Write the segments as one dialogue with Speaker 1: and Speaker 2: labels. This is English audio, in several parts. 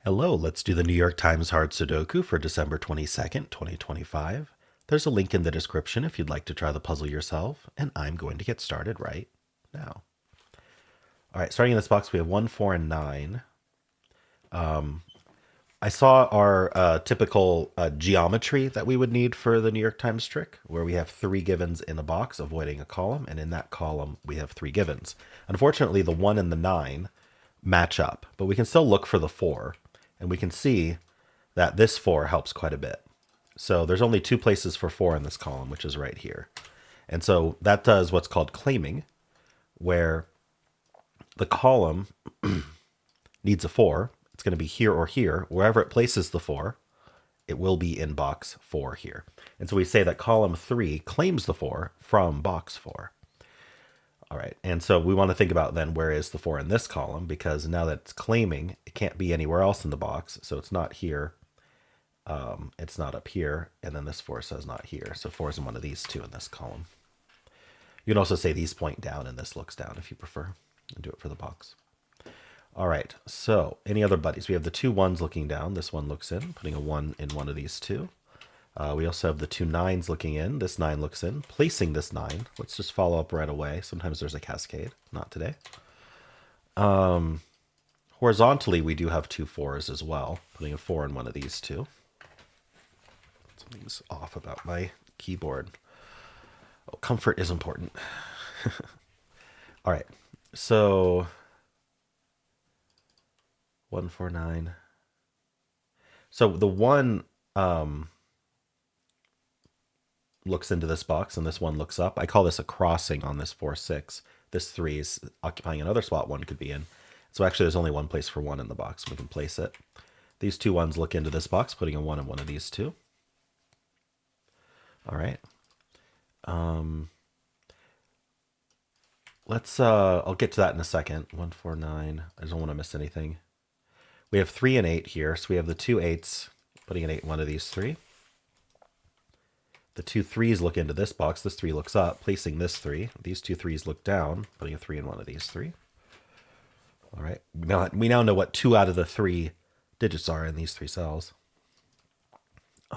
Speaker 1: Hello, let's do the New York Times Hard Sudoku for December 22nd, 2025. There's a link in the description if you'd like to try the puzzle yourself, and I'm going to get started right now. All right, starting in this box, we have 1, 4, and 9. I saw our typical geometry that we would need for the New York Times trick, where we have 3 givens in a box, avoiding a column, and in that column, we have 3 givens. Unfortunately, the 1 and the 9 match up, but we can still look for the 4, and we can see that this 4 helps quite a bit. So there's only 2 places for 4 in this column, which is right here. And so that does what's called claiming, where the column needs a 4. It's going to be here or here. Wherever it places the 4, it will be in box 4 here. And so we say that column 3 claims the 4 from box 4. All right, and so we want to think about then where is the 4 in this column, because now that it's claiming, it can't be anywhere else in the box. So it's not here, it's not up here, and then this 4 says not here. So 4 is in one of these 2 in this column. You can also say these point down and this looks down if you prefer, and do it for the box. All right, so any other buddies? We have the 2 1s looking down. This one looks in, putting a 1 in one of these 2. We also have the 2 9s looking in. This 9 looks in, placing this 9. Let's just follow up right away. Sometimes there's a cascade, not today. Horizontally, we do have 2 4s as well, putting a 4 in one of these 2. Something's off about my keyboard. Oh, comfort is important. All right, so 1 4 9. So the 1 looks into this box and this 1 looks up. I call this a crossing on this 4 6. This 3 is occupying another spot 1 could be in. So actually there's only one place for 1 in the box. We can place it. These 2 1s look into this box, putting a 1 in one of these 2. All right. I'll get to that in a second. 1 4 9. I don't want to miss anything. We have 3 and 8 here. So we have the 2 8s, putting an 8 in one of these 3. The 2 3s look into this box. This 3 looks up, placing this 3. These 2 3s look down, putting a 3 in one of these 3. All right. We now know what 2 out of the 3 digits are in these 3 cells.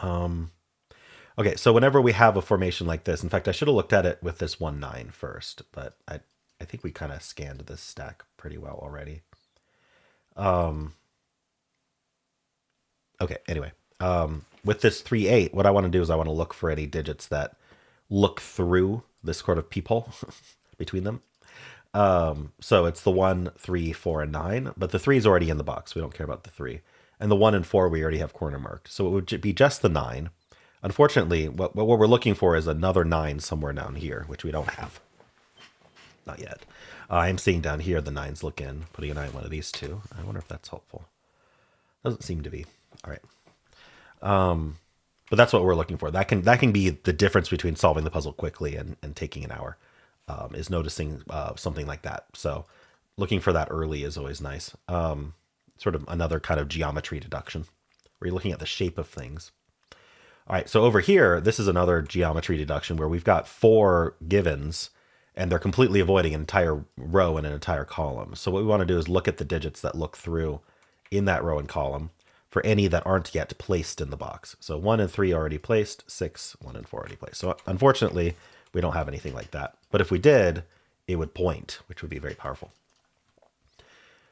Speaker 1: Okay, so whenever we have a formation like this, in fact, I should have looked at it with this 1 9 first, but I think we kind of scanned this stack pretty well already. Okay, anyway. With this 3 8, what I want to do is I want to look for any digits that look through this sort of peephole between them. So it's the 1, 3, 4, and 9, but the 3 is already in the box. We don't care about the 3. And the 1 and 4 we already have corner marked. So it would be just the 9. Unfortunately, what we're looking for is another 9 somewhere down here, which we don't have. Not yet. I'm seeing down here the 9s look in, putting an 9 in one of these 2. I wonder if that's helpful. Doesn't seem to be. All right. But that's what we're looking for. That can be the difference between solving the puzzle quickly and taking an hour, is noticing something like that. So looking for that early is always nice. Sort of another kind of geometry deduction where you're looking at the shape of things. All right, so over here, this is another geometry deduction where we've got 4 givens and they're completely avoiding an entire row and an entire column. So what we want to do is look at the digits that look through in that row and column for any that aren't yet placed in the box. So 1 and 3 already placed, 6, 1 and 4 already placed. So unfortunately, we don't have anything like that. But if we did, it would point, which would be very powerful.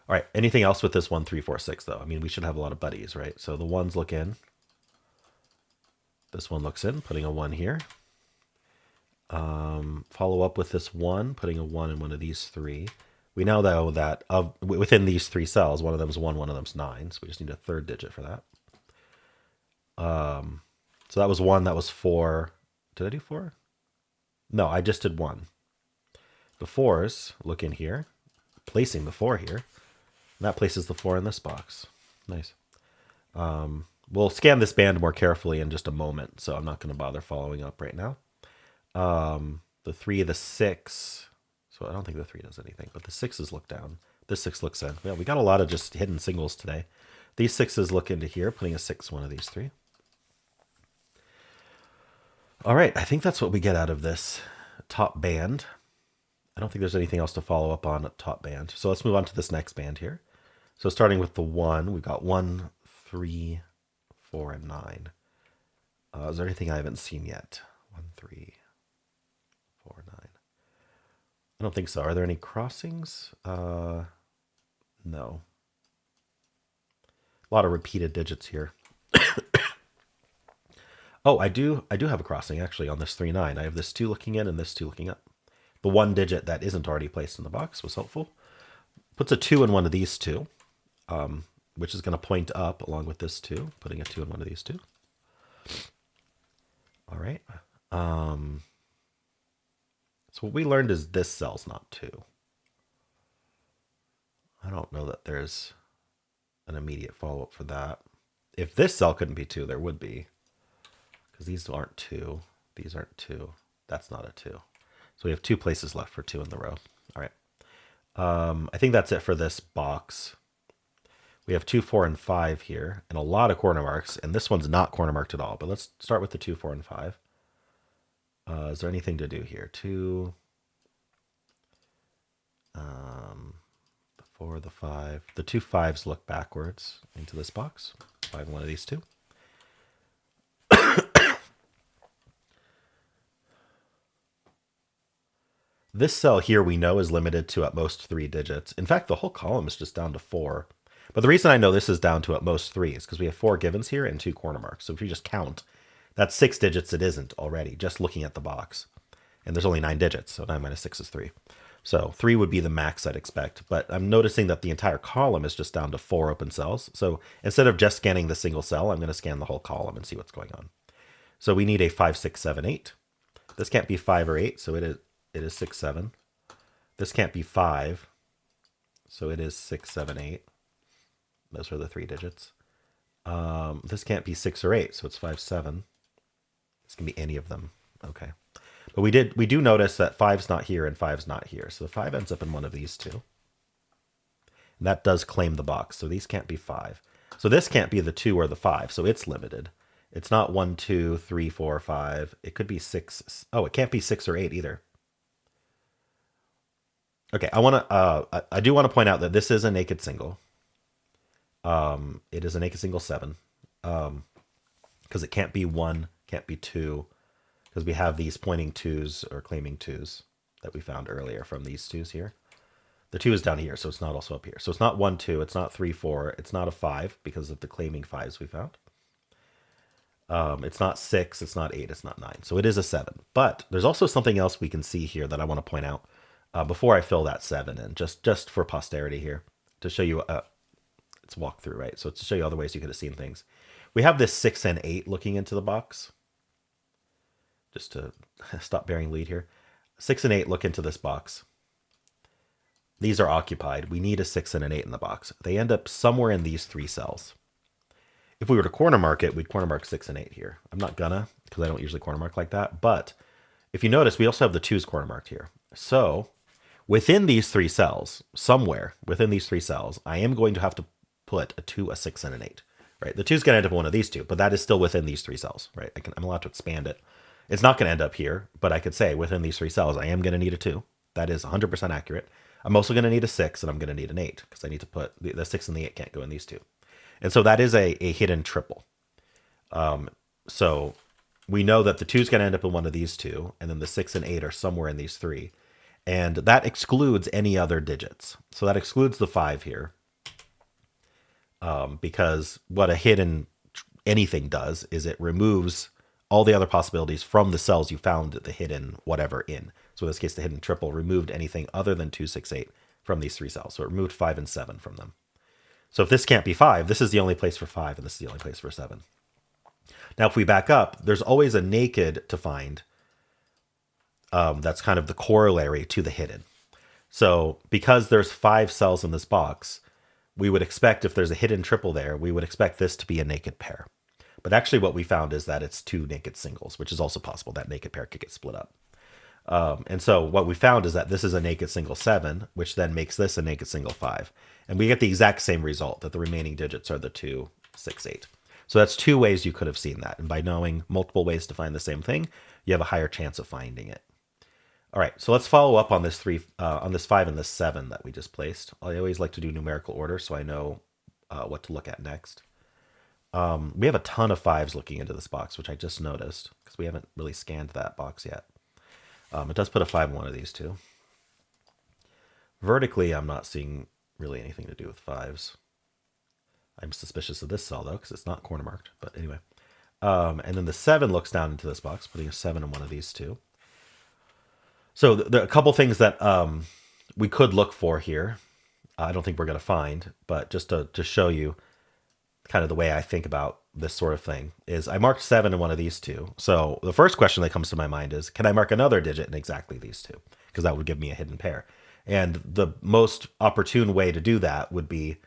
Speaker 1: All right, anything else with this 1, 3, 4, 6, though? I mean, we should have a lot of buddies, right? So the 1s look in. This 1 looks in, putting a 1 here. Follow up with this 1, putting a 1 in one of these 3. We know, though, that within these 3 cells, one of them is 1, one of them is 9. So we just need a third digit for that. So that was 1, that was 4. Did I do 4? No, I just did 1. The 4s look in here, placing the 4 here. And that places the 4 in this box. Nice. We'll scan this band more carefully in just a moment, so I'm not going to bother following up right now. The 3, the 6... So I don't think the 3 does anything, but the 6s look down. This 6 looks in. Yeah, we got a lot of just hidden singles today. These 6s look into here, putting a 6 one of these 3. All right, I think that's what we get out of this top band. I don't think there's anything else to follow up on at top band. So let's move on to this next band here. So starting with the 1, we've got 1, 3, 4, and 9. Is there anything I haven't seen yet? 1, 3, 4, 9. I don't think so. Are there any crossings? No. A lot of repeated digits here. Oh, I do have a crossing actually on this 3, 9. I have this 2 looking in and this 2 looking up. The one digit that isn't already placed in the box was helpful. Puts a 2 in one of these two, which is going to point up along with this 2, putting a 2 in one of these two. All right. So what we learned is this cell's not 2. I don't know that there's an immediate follow-up for that. If this cell couldn't be 2, there would be. Because these aren't 2. These aren't 2. That's not a 2. So we have 2 places left for 2 in the row. All right. I think that's it for this box. We have 2, 4, and 5 here, and a lot of corner marks, and this one's not corner marked at all. But let's start with the 2, 4, and 5. Is there anything to do here? 2, the 4, the 5. The 2 5s look backwards into this box. 5 in one of these 2. This cell here we know is limited to at most 3 digits. In fact, the whole column is just down to 4. But the reason I know this is down to at most 3 is because we have 4 givens here and 2 corner marks. So if you just count, that's 6 digits it isn't already, just looking at the box. And there's only 9 digits, so 9 minus 6 is 3. So 3 would be the max I'd expect. But I'm noticing that the entire column is just down to 4 open cells. So instead of just scanning the single cell, I'm going to scan the whole column and see what's going on. So we need a 5, 6, 7, 8. This can't be 5 or 8, so it is 6, 7. This can't be 5, so it is 6, 7, 8. Those are the 3 digits. This can't be 6 or 8, so it's 5, 7. This can be any of them. Okay. But we do notice that 5's not here and 5's not here. So the 5 ends up in one of these 2. And that does claim the box. So these can't be 5. So this can't be the 2 or the 5. So it's limited. It's not 1, 2, 3, 4, 5. It could be 6. Oh, it can't be 6 or 8 either. Okay, I do want to point out that this is a naked single. It is a naked single 7. Because it can't be 1, can't be 2. Because we have these pointing 2s or claiming 2s that we found earlier from these 2s here. The 2 is down here, so it's not also up here. So it's not 1, 2, it's not 3, 4, it's not a 5 because of the claiming 5s we found. It's not 6, it's not 8, it's not 9. So it is a 7. But there's also something else we can see here that I want to point out before I fill that 7 in, just for posterity here, to show you, it's walkthrough, right? So to show you other ways you could have seen things. We have this 6 and 8 looking into the box. Just to stop bearing lead here. 6 and 8 look into this box. These are occupied. We need a 6 and an 8 in the box. They end up somewhere in these 3 cells. If we were to corner mark it, we'd corner mark 6 and 8 here. I'm not gonna, because I don't usually corner mark like that. But if you notice, we also have the 2's corner marked here. So within these 3 cells, somewhere within these 3 cells, I am going to have to put a 2, a 6, and an 8. Right? The 2's going to end up in one of these 2, but that is still within these 3 cells. Right? I'm allowed to expand it. It's not going to end up here, but I could say within these 3 cells, I am going to need a 2. That is 100% accurate. I'm also going to need a 6, and I'm going to need an 8, because I need to put the 6 and the 8 can't go in these 2. And so that is a hidden triple. So we know that the 2's going to end up in one of these 2, and then the 6 and 8 are somewhere in these 3. And that excludes any other digits. So that excludes the 5 here. Because what a hidden anything does is it removes all the other possibilities from the cells you found the hidden whatever in. So in this case, the hidden triple removed anything other than 2, 6, 8 from these 3 cells. So it removed 5 and 7 from them. So if this can't be 5, this is the only place for 5, and this is the only place for 7. Now, if we back up, there's always a naked to find. That's kind of the corollary to the hidden. So because there's 5 cells in this box, we would expect if there's a hidden triple there, we would expect this to be a naked pair. But actually what we found is that it's 2 naked singles, which is also possible. That naked pair could get split up. And so what we found is that this is a naked single 7, which then makes this a naked single 5. And we get the exact same result, that the remaining digits are the 2, 6, 8. So that's 2 ways you could have seen that. And by knowing multiple ways to find the same thing, you have a higher chance of finding it. All right, so let's follow up on this on this 5 and this 7 that we just placed. I always like to do numerical order so I know what to look at next. We have a ton of 5s looking into this box, which I just noticed because we haven't really scanned that box yet. It does put a 5 in one of these two. Vertically, I'm not seeing really anything to do with 5s. I'm suspicious of this cell, though, because it's not corner marked. But anyway. And then the 7 looks down into this box, putting a 7 in one of these two. So a couple things that we could look for here. I don't think we're going to find, but just to show you kind of the way I think about this sort of thing is I marked 7 in one of these two. So the first question that comes to my mind is, can I mark another digit in exactly these two? Because that would give me a hidden pair. And the most opportune way to do that would be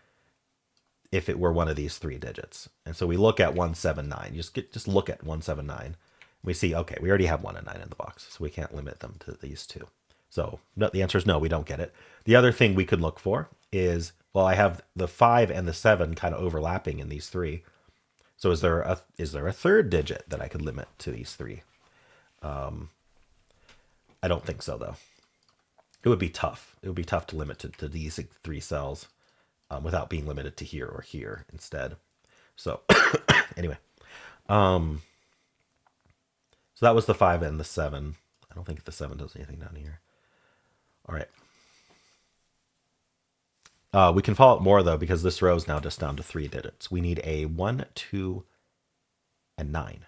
Speaker 1: if it were one of these 3 digits. And so we look at 179. Just look at 179. We see, okay, we already have 1 and 9 in the box, so we can't limit them to these two. So no, the answer is no, we don't get it. The other thing we could look for is, well, I have the 5 and the 7 kind of overlapping in these 3. So is there a third digit that I could limit to these 3? I don't think so, though. It would be tough. It would be tough to limit to these 3 cells without being limited to here or here instead. So anyway, so that was the 5 and the 7. I don't think the 7 does anything down here. All right. We can follow up more, though, because this row is now just down to 3 digits. We need a 1, 2, and 9.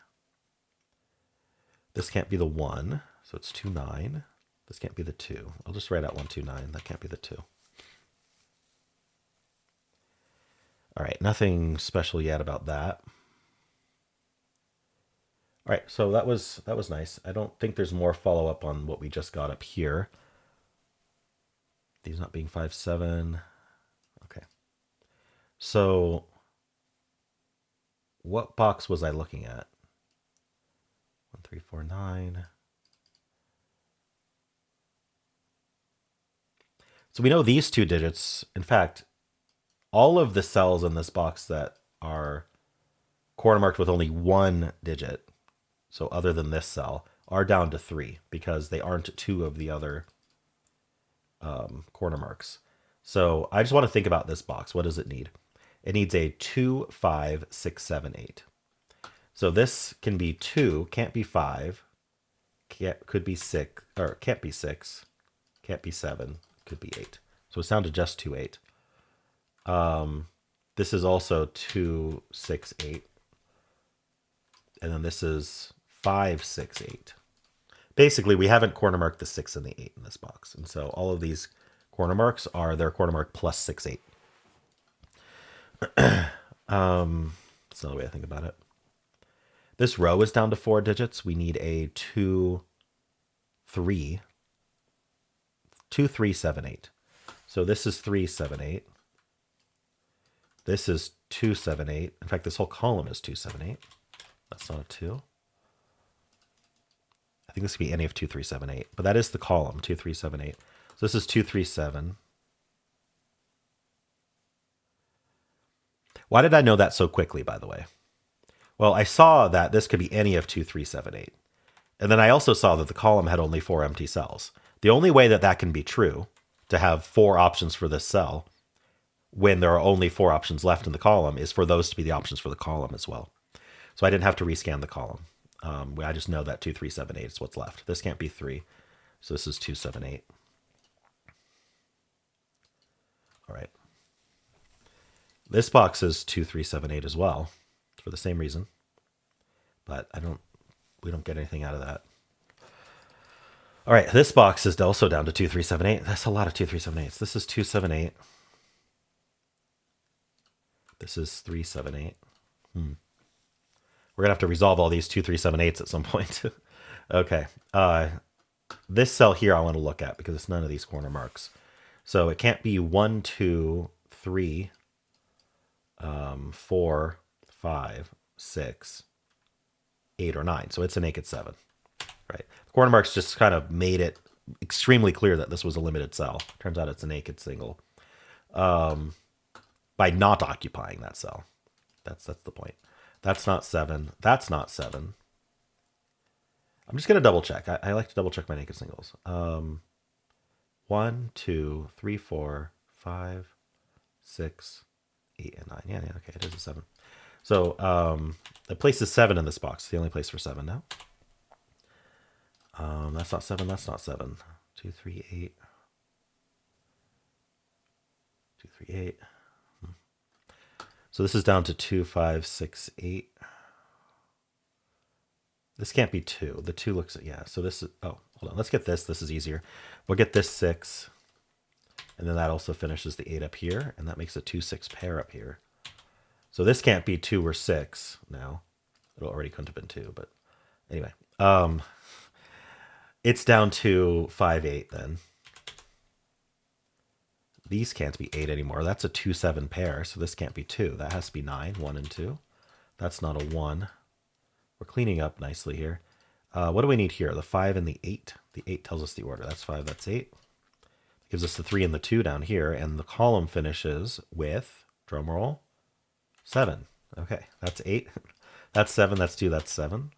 Speaker 1: This can't be the 1, so it's 2, 9. This can't be the 2. I'll just write out 1, 2, 9. That can't be the 2. All right, nothing special yet about that. All right, so that was nice. I don't think there's more follow-up on what we just got up here. These not being 5, 7. Okay. So what box was I looking at? 1, 3, 4, 9. So we know these 2 digits. In fact, all of the cells in this box that are corner marked with only 1 digit, so other than this cell, are down to 3 because they aren't 2 of the other corner marks. So I just want to think about this box. What does it need? It needs a 2, 5, 6, 7, 8. So this can be 2, can't be 5, could be 6, or can't be 6, can't be 7, could be 8. So it's down to just 2, 8. This is also 2, 6, 8. And then this is 5, 6, 8. Basically, we haven't corner marked the 6 and the 8 in this box. And so all of these corner marks are their corner mark plus 6, 8. That's another way I think about it. This row is down to 4 digits. We need a 2, 3. 2, 3, 7, 8. So this is 3, 7, 8. This is 2, 7, 8. In fact, this whole column is 2, 7, 8. That's not a 2. I think this could be any of 2, 3, 7, 8. But that is the column, 2, 3, 7, 8. So this is 2, 3, 7. Why did I know that so quickly, by the way? Well, I saw that this could be any of 2, 3, 7, 8. And then I also saw that the column had only 4 empty cells. The only way that that can be true, to have 4 options for this cell, when there are only 4 options left in the column, is for those to be the options for the column as well. So I didn't have to rescan the column. I just know that 2, 3, 7, 8 is what's left. This can't be 3. So this is 2, 7, 8. All right. This box is 2, 3, 7, 8 as well, for the same reason. But we don't get anything out of that. All right, this box is also down to 2, 3, 7, 8. That's a lot of 2, 3, 7, 8s. This is 2, 7, 8. This is 3, 7, 8. We're going to have to resolve all these 2, 3, 7, 8s at some point. Okay. This cell here I want to look at because it's none of these corner marks. So it can't be 1, 2, 3, 4, 5, 6, 8, or 9. So it's a naked 7. Right. The corner marks just kind of made it extremely clear that this was a limited cell. Turns out it's a naked single. By not occupying that cell. That's the point. That's not 7. That's not 7. I'm just going to double check. I like to double check my naked singles. 1, 2, 3, 4, 5, 6, 8, and 9. Yeah, okay, it is a 7. So the place is 7 in this box. It's the only place for 7 now. That's not 7. That's not 7. 2, 3, 8. 2, 3, 8. So this is down to 2, 5, 6, 8. This can't be 2. The 2 looks, yeah. So this is, oh, hold on. Let's get this. This is easier. We'll get this 6. And then that also finishes the 8 up here. And that makes a 2, 6 pair up here. So this can't be 2 or 6 now. It already couldn't have been 2, but anyway. It's down to 5, 8 then. These can't be 8 anymore. That's a 2, 7 pair, so this can't be 2. That has to be 9, 1 and 2. That's not a 1. We're cleaning up nicely here. What do we need here? The 5 and the 8. The 8 tells us the order. That's 5, that's 8. Gives us the 3 and the 2 down here, and the column finishes with, drum roll, 7. Okay, that's 8. That's 7, that's 2, that's 7.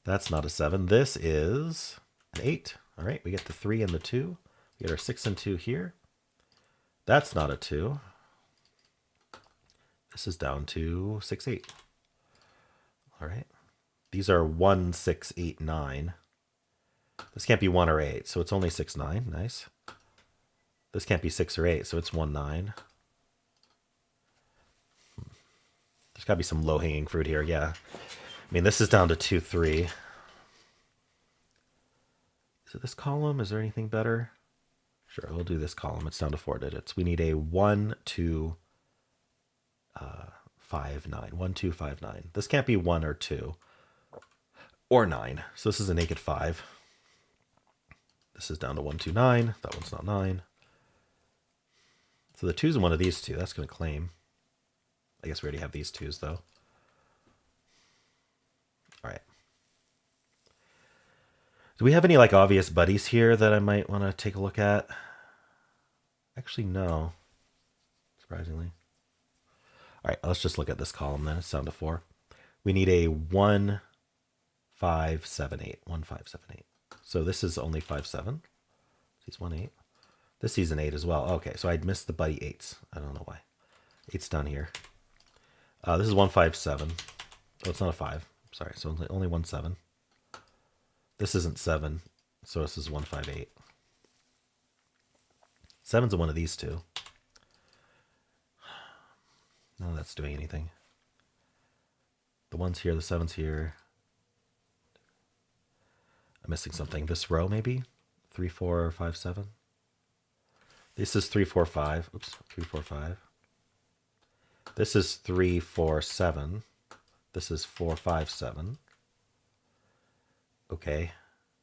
Speaker 1: That's not a 7. This is an 8. All right, we get the 3 and the 2. We get our 6 and 2 here. That's not a 2. This is down to 6, 8. All right. These are 1, 6, 8, 9. This can't be 1 or 8, so it's only 6, 9. Nice. This can't be 6 or 8, so it's 1, 9. There's got to be some low-hanging fruit here, yeah. I mean, this is down to 2, 3. Is it this column? Is there anything better? Sure, we'll do this column. It's down to 4 digits. We need a 1, 2, 5, 9. 1, 2, 5, 9. This can't be 1 or 2 or 9. So this is a naked 5. This is down to 1, 2, 9. That one's not 9. So the 2's in one of these two. That's going to claim. I guess we already have these 2's though. All right. Do we have any like obvious buddies here that I might want to take a look at? Actually, no. Surprisingly. All right, let's just look at this column then. It's down to 4. We need a 1, 5, 7, 8. 1, 5, 7, 8. So this is only 5, 7. Sees 1, 8. This sees an 8 as well. Okay, so I'd missed the buddy 8s. I don't know why. 8's down here. This is 1, 5, 7. Oh, it's not a 5. Sorry, so only 1, 7. This isn't 7, so this is 1, 5, 8. 7's in one of these two. None of that's doing anything. The 1's here, the 7's here. I'm missing something. This row, maybe? 3, 4, 5, 7. This is 3, 4, 5. Oops, 3, 4, 5. This is 3, 4, 7. This is 4, 5, 7. Okay.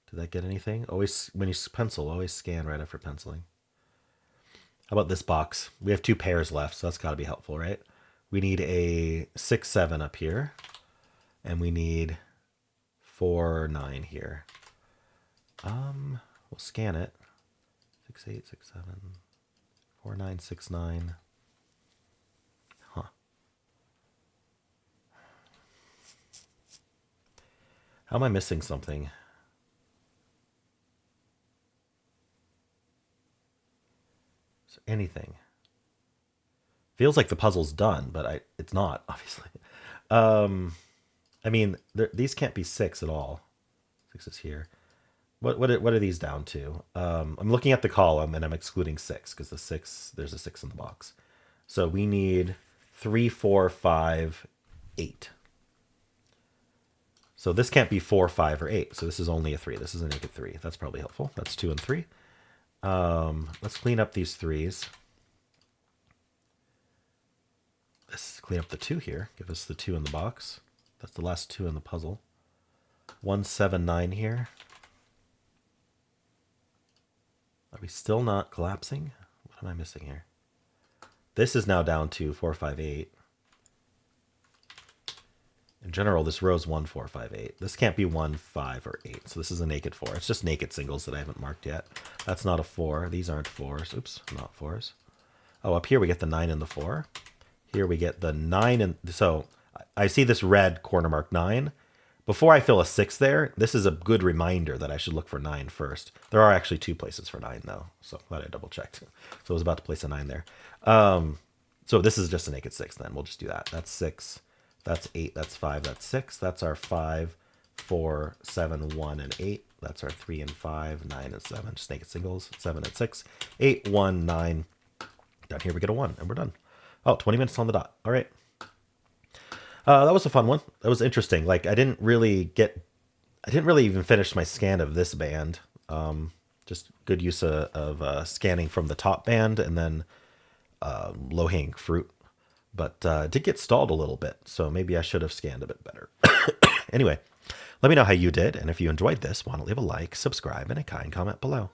Speaker 1: Did that get anything? Always, when you pencil, always scan right after penciling. How about this box? We have 2 pairs left, so that's got to be helpful, right? We need a 6, 7 up here. And we need 4, 9 here. We'll scan it. 6, 8, 6, 7. 4, 9, 6, 9. Huh. How am I missing something? Is there anything? Feels like the puzzle's done, but it's not, obviously. I mean, these can't be 6 at all. 6 is here. What are these down to? I'm looking at the column and I'm excluding 6 because there's a 6 in the box. So we need 3, 4, 5, 8. So this can't be 4, 5, or 8. So this is only a 3. This is a naked 3. That's probably helpful. That's 2 and 3. Let's clean up these 3's. Let's clean up the 2 here. Give us the 2 in the box. That's the last 2 in the puzzle. 1, 7, 9 here. Are we still not collapsing? What am I missing here? This is now down to 4, 5, 8. In general, this row is 1, 4, 5, 8. This can't be 1, 5, or 8. So this is a naked 4. It's just naked singles that I haven't marked yet. That's not a 4. These aren't 4s. Oops, not 4s. Oh, up here we get the 9 and the 4. Here we get the 9 and... So I see this red corner mark 9, Before I fill a 6 there, this is a good reminder that I should look for 9 first. There are actually 2 places for 9, though, so glad I double checked. So I was about to place a 9 there. So this is just a naked 6 then. We'll just do that. That's 6, that's 8, that's 5, that's 6. That's our 5, 4, 7, 1, and 8. That's our 3 and 5, 9 and 7. Just naked singles, 7 and 6, 8, 1, 9. Down here we get a 1, and we're done. Oh, 20 minutes on the dot. All right. That was a fun one. That was interesting. Like I didn't really even finish my scan of this band. Just good use of scanning from the top band and then low hanging fruit. But did get stalled a little bit, so maybe I should have scanned a bit better. Anyway, let me know how you did, and if you enjoyed this, want to leave a like, subscribe, and a kind comment below.